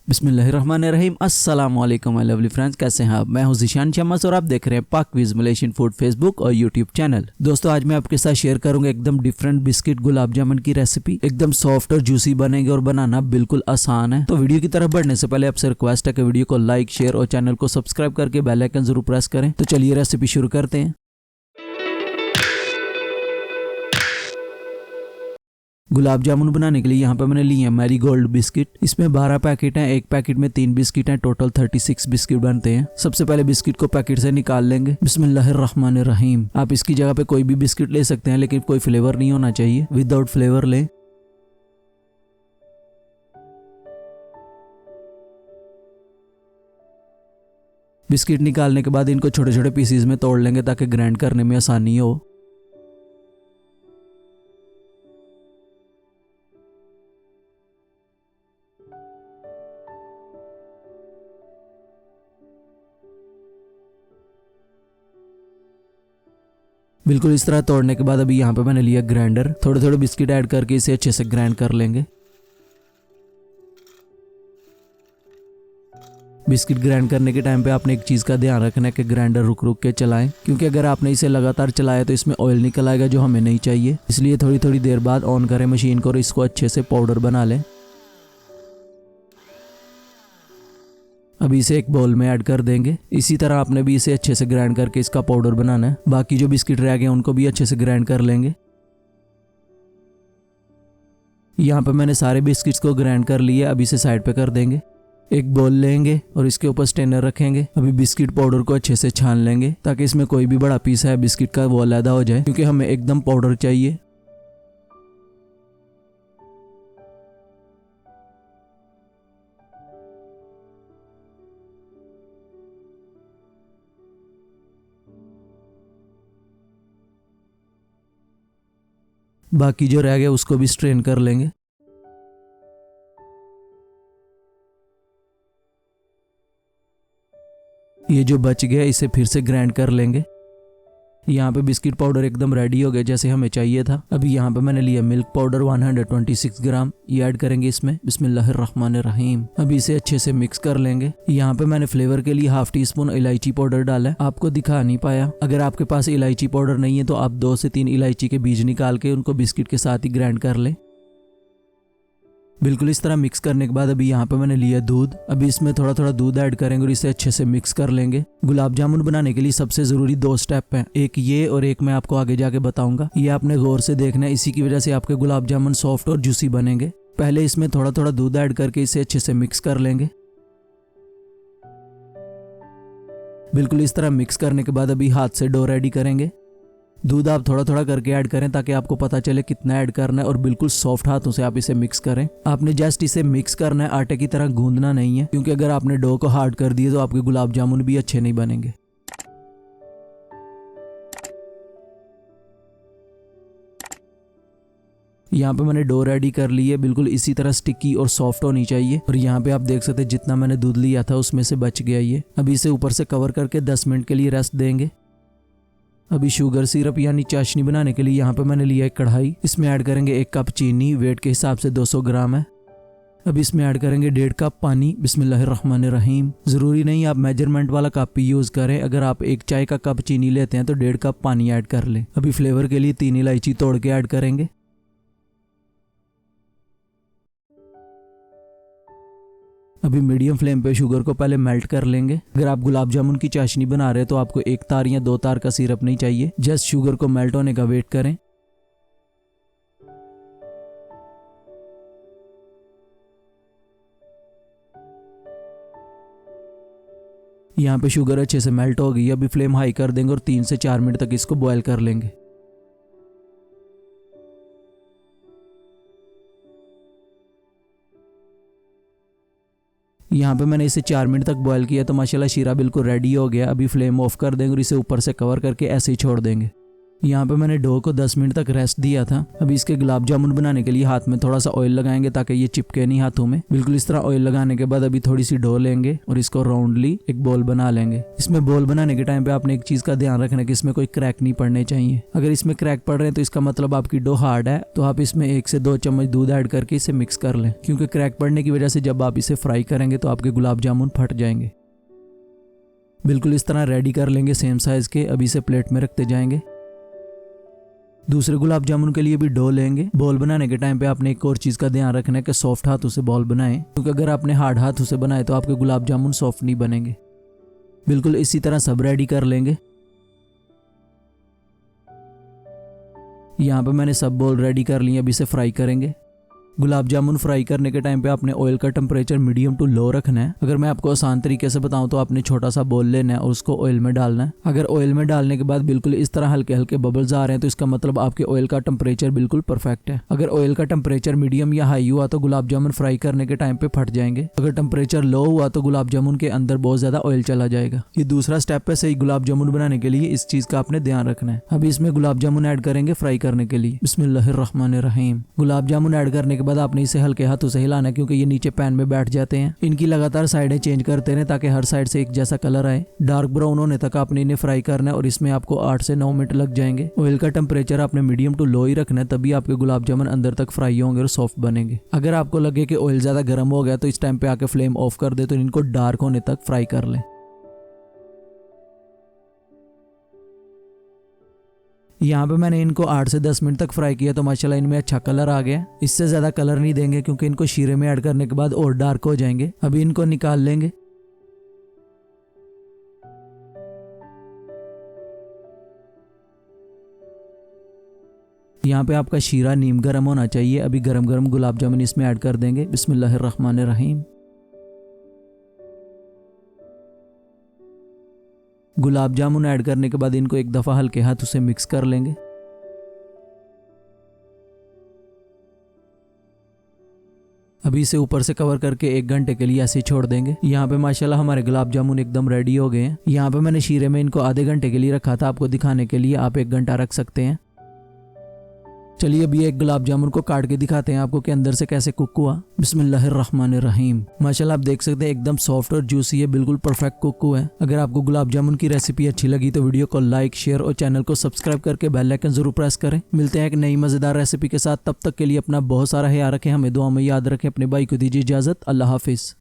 बिस्मिल्लाहिर्रहमानिर्रहीम। अस्सलाम वालेकुम माय लवली फ्रेंड्स, कैसे हैं आप? मैं हूं ज़ीशान शम्स और आप देख रहे हैं पाक विज़ मलेशियन फूड फेसबुक और यूट्यूब चैनल। दोस्तों, आज मैं आपके साथ शेयर करूंगा एकदम डिफरेंट बिस्किट गुलाब जामुन की रेसिपी। एकदम सॉफ्ट और जूसी बनेगी और बनाना बिल्कुल आसान है। तो वीडियो की तरफ बढ़ने से पहले आपसे रिक्वेस्ट है कि वीडियो को लाइक, शेयर और चैनल को सब्सक्राइब करके बेल आइकन जरूर प्रेस करें। तो चलिए रेसिपी शुरू करते हैं। गुलाब जामुन बनाने के लिए यहाँ पे मैंने लिए हैं मैरी गोल्ड बिस्किट। इसमें 12 पैकेट हैं, एक पैकेट में 3 बिस्किट हैं, टोटल 36 बिस्किट बनते हैं। सबसे पहले बिस्किट को पैकेट से निकाल लेंगे। बिस्मिल्लाहिर्रहमानिर्रहीम। आप इसकी जगह पे कोई भी बिस्किट ले सकते हैं, लेकिन कोई फ्लेवर नहीं होना चाहिए, विदाउट फ्लेवर लें। बिस्किट निकालने के बाद इनको छोटे छोटे पीसीज में तोड़ लेंगे ताकि ग्राइंड करने में आसानी हो। बिल्कुल इस तरह तोड़ने के बाद अभी यहाँ पे मैंने लिया ग्राइंडर। थोड़े थोड़े बिस्किट ऐड करके इसे अच्छे से ग्राइंड कर लेंगे। बिस्किट ग्राइंड करने के टाइम पे आपने एक चीज़ का ध्यान रखना है कि ग्राइंडर रुक रुक के चलाएं, क्योंकि अगर आपने इसे लगातार चलाया तो इसमें ऑयल निकल आएगा जो हमें नहीं चाहिए। इसलिए थोड़ी थोड़ी देर बाद ऑन करें मशीन को और इसको अच्छे से पाउडर बना लें। अभी इसे एक बाउल में ऐड कर देंगे। इसी तरह आपने भी इसे अच्छे से ग्राइंड करके इसका पाउडर बनाना है। बाकी जो बिस्किट रह गए उनको भी अच्छे से ग्राइंड कर लेंगे। यहाँ पे मैंने सारे बिस्किट्स को ग्राइंड कर लिए। अभी इसे साइड पे कर देंगे। एक बाउल लेंगे और इसके ऊपर स्ट्रेनर रखेंगे। अभी बिस्किट पाउडर को अच्छे से छान लेंगे ताकि इसमें कोई भी बड़ा पीस है बिस्किट का वो अलग हो जाए, क्योंकि हमें एकदम पाउडर चाहिए। बाकी जो रह गया उसको भी स्ट्रेन कर लेंगे। ये जो बच गया इसे फिर से ग्राइंड कर लेंगे। यहाँ पे बिस्किट पाउडर एकदम रेडी हो गया जैसे हमें चाहिए था। अभी यहाँ पे मैंने लिया मिल्क पाउडर 126 ग्राम, ये ऐड करेंगे इसमें। बिस्मिल्लाहिर्रहमानिर्रहीम। अभी इसे अच्छे से मिक्स कर लेंगे। यहाँ पे मैंने फ्लेवर के लिए हाफ टी स्पून इलायची पाउडर डाला है, आपको दिखा नहीं पाया। अगर आपके पास इलायची पाउडर नहीं है तो आप 2 से 3 इलायची के बीज निकाल के उनको बिस्किट के साथ ही ग्राइंड कर लें। बिल्कुल इस तरह मिक्स करने के बाद अभी यहाँ पे मैंने लिया दूध। अभी इसमें थोड़ा थोड़ा दूध ऐड करेंगे और इसे अच्छे से मिक्स कर लेंगे। गुलाब जामुन बनाने के लिए सबसे जरूरी 2 स्टेप हैं, एक ये और एक मैं आपको आगे जाके बताऊंगा। ये आपने गौर से देखना है, इसी की वजह से आपके गुलाब जामुन सॉफ्ट और जूसी बनेंगे। पहले इसमें थोड़ा थोड़ा दूध ऐड करके इसे अच्छे से मिक्स कर लेंगे। बिल्कुल इस तरह मिक्स करने के बाद अभी हाथ से डो रेडी करेंगे। दूध आप थोड़ा थोड़ा करके ऐड करें ताकि आपको पता चले कितना ऐड करना है, और बिल्कुल सॉफ्ट हाथों से आप इसे मिक्स करें। आपने जस्ट इसे मिक्स करना है, आटे की तरह गूंदना नहीं है, क्योंकि अगर आपने डो को हार्ड कर दिए तो आपके गुलाब जामुन भी अच्छे नहीं बनेंगे। यहाँ पे मैंने डो रेडी कर ली है। बिल्कुल इसी तरह स्टिकी और सॉफ्ट होनी चाहिए। और यहाँ पे आप देख सकते हैं जितना मैंने दूध लिया था उसमें से बच गया ये। अभी इसे ऊपर से कवर करके 10 मिनट के लिए रेस्ट देंगे। अभी शुगर सिरप यानी चाशनी बनाने के लिए यहाँ पे मैंने लिया एक कढ़ाई। इसमें ऐड करेंगे 1 कप चीनी, वेट के हिसाब से 200 ग्राम है। अब इसमें ऐड करेंगे 1.5 कप पानी। बिस्मिल्लाहिर्रहमानिर्रहीम। जरूरी नहीं आप मेजरमेंट वाला कप ही यूज करें, अगर आप 1 चाय का कप चीनी लेते हैं तो 1.5 कप पानी ऐड कर लें। अभी फ्लेवर के लिए 3 इलायची तोड़ के ऐड करेंगे। अभी मीडियम फ्लेम पे शुगर को पहले मेल्ट कर लेंगे। अगर आप गुलाब जामुन की चाशनी बना रहे हैं तो आपको 1 तार या 2 तार का सिरप नहीं चाहिए, जस्ट शुगर को मेल्ट होने का वेट करें। यहाँ पे शुगर अच्छे से मेल्ट हो गई। अभी फ्लेम हाई कर देंगे और 3 से 4 मिनट तक इसको बॉयल कर लेंगे। यहाँ पे मैंने इसे 4 मिनट तक बॉयल किया तो माशाल्लाह शीरा बिल्कुल रेडी हो गया। अभी फ्लेम ऑफ कर देंगे और इसे ऊपर से कवर करके ऐसे ही छोड़ देंगे। यहाँ पे मैंने डो को 10 मिनट तक रेस्ट दिया था। अभी इसके गुलाब जामुन बनाने के लिए हाथ में थोड़ा सा ऑयल लगाएंगे ताकि ये चिपके नहीं हाथों में। बिल्कुल इस तरह ऑयल लगाने के बाद अभी थोड़ी सी डो लेंगे और इसको राउंडली एक बॉल बना लेंगे। इसमें बॉल बनाने के टाइम पे आपने एक चीज का ध्यान रखना है कि इसमें कोई क्रैक नहीं पड़ने चाहिए। अगर इसमें क्रैक पड़ रहे हैं तो इसका मतलब आपकी डो हार्ड है, तो आप इसमें 1 से 2 चम्मच दूध ऐड करके इसे मिक्स कर लें, क्योंकि क्रैक पड़ने की वजह से जब आप इसे फ्राई करेंगे तो आपके गुलाब जामुन फट जाएंगे। बिल्कुल इस तरह रेडी कर लेंगे सेम साइज के। अभी इसे प्लेट में रखते जाएंगे। दूसरे गुलाब जामुन के लिए भी डो लेंगे। बॉल बनाने के टाइम पे आपने एक और चीज का ध्यान रखना है कि सॉफ्ट हाथों से बॉल बनाएं, क्योंकि अगर आपने हार्ड हाथों से बनाए तो आपके गुलाब जामुन सॉफ्ट नहीं बनेंगे। बिल्कुल इसी तरह सब रेडी कर लेंगे। यहाँ पे मैंने सब बॉल रेडी कर लिए। अभी इसे फ्राई करेंगे। गुलाब जामुन फ्राई करने के टाइम पे आपने ऑयल का टेम्परेचर मीडियम टू लो रखना है। अगर मैं आपको आसान तरीके से बताऊं तो आपने छोटा सा बोल लेना है और उसको ऑयल में डालना है। अगर ऑयल में डालने के बाद बिल्कुल इस तरह हल्के हल्के बबल्स आ रहे हैं तो इसका मतलब आपके ऑयल का टेम्परेचर बिल्कुल परफेक्ट है। अगर ऑयल का टेम्परेचर मीडियम या हाई हुआ तो गुलाब जामुन फ्राई करने के टाइम पे फट जाएंगे। अगर टेम्परेचर लो हुआ तो गुलाब जामुन के अंदर बहुत ज्यादा ऑयल चला जाएगा। ये दूसरा स्टेप है सही गुलाब जामुन बनाने के लिए। इस चीज का आपने ध्यान रखना है। अभी इसमें गुलाब जामुन ऐड करेंगे फ्राई करने के लिए। बिस्मिल्लाहिर्रहमानिर्रहीम। गुलाब जामुन ऐड करने के बाद आपने इसे हल्के हाथों से हिलाना है, क्योंकि ये नीचे पैन में बैठ जाते हैं। इनकी लगातार साइडें चेंज करते रहें ताकि हर साइड से एक जैसा कलर आए। डार्क ब्राउन होने तक आपने इन्हें फ्राई करना है और इसमें आपको 8 से 9 मिनट लग जाएंगे। ऑयल का टेम्परेचर आपने मीडियम टू लो ही रखना है, तभी आपके गुलाब जामुन अंदर तक फ्राई होंगे और सॉफ्ट बनेंगे। अगर आपको लगे कि ऑयल ज्यादा गर्म हो गया तो इस टाइम पे आके फ्लेम ऑफ कर दे, तो इनको डार्क होने तक फ्राई कर लें। यहाँ पे मैंने इनको 8 से 10 मिनट तक फ्राई किया तो माशाल्लाह इनमें अच्छा कलर आ गया। इससे ज्यादा कलर नहीं देंगे क्योंकि इनको शीरे में ऐड करने के बाद और डार्क हो जाएंगे। अभी इनको निकाल लेंगे। यहाँ पे आपका शीरा नीम गर्म होना चाहिए। अभी गरम गरम गुलाब जामुन इसमें ऐड कर देंगे। बिस्मिल्लाहिर्रहमानिर्रहीम। गुलाब जामुन ऐड करने के बाद इनको एक दफ़ा हल्के हाथों से मिक्स कर लेंगे। अभी इसे ऊपर से कवर करके 1 घंटे के लिए ऐसे ही छोड़ देंगे। यहाँ पे माशाल्लाह हमारे गुलाब जामुन एकदम रेडी हो गए हैं। यहाँ पे मैंने शीरे में इनको आधे घंटे के लिए रखा था आपको दिखाने के लिए। आप 1 घंटा रख सकते हैं। चलिए अभी एक गुलाब जामुन को काट के दिखाते हैं आपको कि अंदर से कैसे कुक हुआ। बिस्मिल्लाहिर्रहमानिर्रहीम। माशाल्लाह आप देख सकते हैं एकदम सॉफ्ट और जूसी है, बिल्कुल परफेक्ट कुक हुआ है। अगर आपको गुलाब जामुन की रेसिपी अच्छी लगी तो वीडियो को लाइक शेयर और चैनल को सब्सक्राइब करके बेल आइकन जरूर प्रेस करें। मिलते हैं एक नई मजेदार रेसिपी के साथ। तब तक के लिए अपना बहुत सारा ख्याल रखें, हमें दुआ में याद रखें। अपने भाई को दीजिए इजाजत। अल्लाह हाफिज।